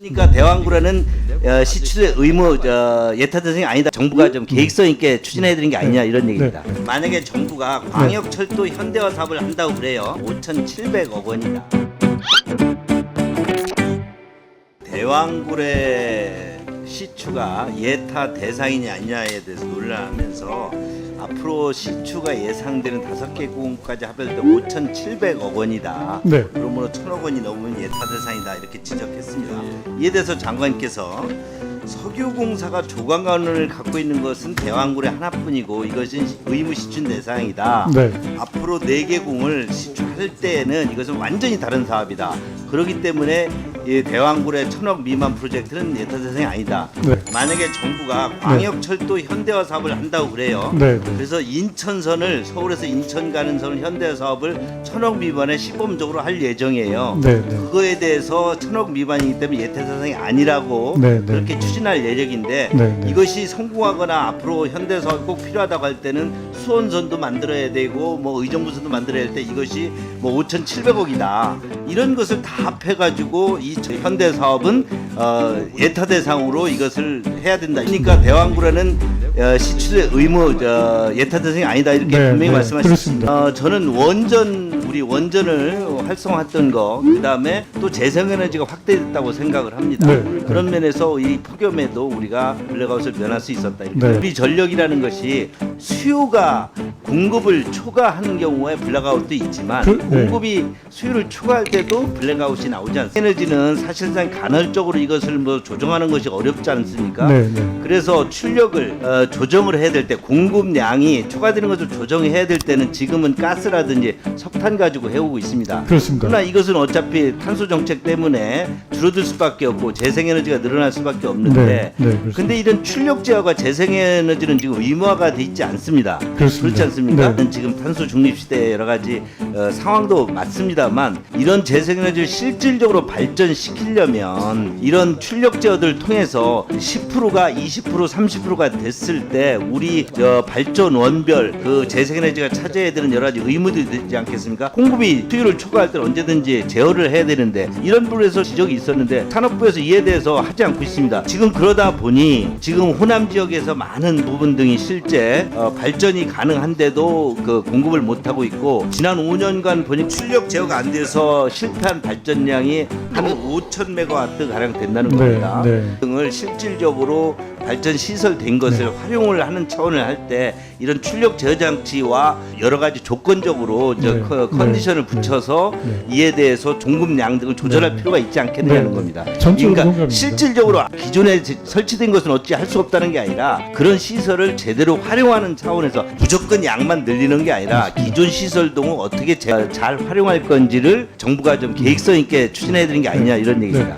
그러니까 대왕구라는 시추의 의무 예타 대상이 아니다. 정부가 좀 계획성 있게 추진해야 되는 게 아니냐 이런 얘기입니다. 만약에 정부가 광역철도 현대화 사업을 한다고 그래요. 5,700억 원이다. 대왕굴의 시추가 예타 대상이냐 아니냐에 대해서 논란하면서 앞으로 시추가 예상되는 5개 공까지 합해서 5,700억 원이다. 네. 그러므로 1,000억 원이 넘으면 예타 대상이다 이렇게 지적했습니다. 이에 대해서 장관께서 석유공사가 조강관을 갖고 있는 것은 대왕굴의 하나뿐이고 이것은 의무 시춘 대상이다. 네. 앞으로 4개 공을 시추할 때에는 이것은 완전히 다른 사업이다. 그렇기 때문에 이 대왕굴의 1,000억 미만 프로젝트는 예타 대상이 아니다. 네. 만약에 정부가 광역철도 현대화 사업을 한다고 그래요. 네. 그래서 인천선을 서울에서 인천 가는 선 현대화 사업을 1,000억 미만에 시범적으로 할 예정이에요. 네. 그거에 대해서 1,000억 미만이기 때문에 예타 대상이 아니라고 네. 그렇게 추진할 예정인데 네. 이것이 성공하거나 앞으로 현대 사업이 꼭 필요하다고 할 때는 수원선도 만들어야 되고 뭐 의정부선도 만들어야 할 때 이것이 뭐 5,700억이다. 이런 것을 다 합해가지고 이 현대 사업은 예타 대상으로 이것을 해야 된다. 그러니까 대왕구라는 시추의 의무 예타 대상이 아니다 이렇게 네, 분명히 네, 말씀하셨습니다. 저는 우리 원전을 활성화했던 거, 그 다음에 또 재생에너지가 확대됐다고 생각을 합니다. 네, 그런 면에서 이 폭염에도 우리가 블랙아웃을 면할 수 있었다. 이렇게. 네. 우리 전력이라는 것이 수요가 공급을 초과하는 경우에 블랙아웃도 있지만 공급이 수요를 초과할 때도 블랙아웃이 나오지 않습니까? 에너지는 사실상 간헐적으로 이것을 뭐 조정하는 것이 어렵지 않습니까? 네. 그래서 출력을 조정을 해야 될 때 공급량이 초과되는 것을 조정해야 될 때는 지금은 가스라든지 석탄 가지고 해오고 있습니다. 그렇습니다. 그러나 이것은 어차피 탄소 정책 때문에 줄어들 수밖에 없고 재생에너지가 늘어날 수밖에 없는데 근데 이런 출력 제어가 재생에너지는 지금 의무화가 돼 있지 않습니다. 그렇습니다. 그렇지 않습니까? 네. 지금 탄소 중립 시대의 여러 가지 상황도 맞습니다만 이런 재생에너지를 실질적으로 발전시키려면 이런 출력 제어들을 통해서 10%가 20% 30%가 됐을 때 우리 발전 원별 그 재생에너지가 차지해야 되는 여러 가지 의무들이 되지 않겠습니까? 공급이 수요를 초과할 때는 언제든지 제어를 해야 되는데 이런 부분에서 지적이 있었는데 산업부에서 이에 대해서 하지 않고 있습니다. 지금 그러다 보니 지금 호남 지역에서 많은 부분 등이 실제 발전이 가능한데도 그 공급을 못 하고 있고 지난 5년간 보니 출력 제어가 안 돼서 실패한 발전량이 한 5,000메가와트 가량 된다는 겁니다. 등을 실질적으로 발전 시설 된 것을 활용을 하는 차원을 할 때 이런 출력 제어 장치와 여러 가지 조건적으로 컨디션을 붙여서 이에 대해서 공급량 등을 조절할 필요가 있지 않겠느냐는 겁니다. 그러니까 실질적으로 기존에 설치된 것은 어찌 할 수 없다는 게 아니라 그런 시설을 제대로 활용하는 차원에서 무조건 양만 늘리는 게 아니라 기존 시설 등을 어떻게 잘 활용할 건지를 정부가 좀 계획성 있게 추진해야 되는 게 아니냐 이런 얘기입니다.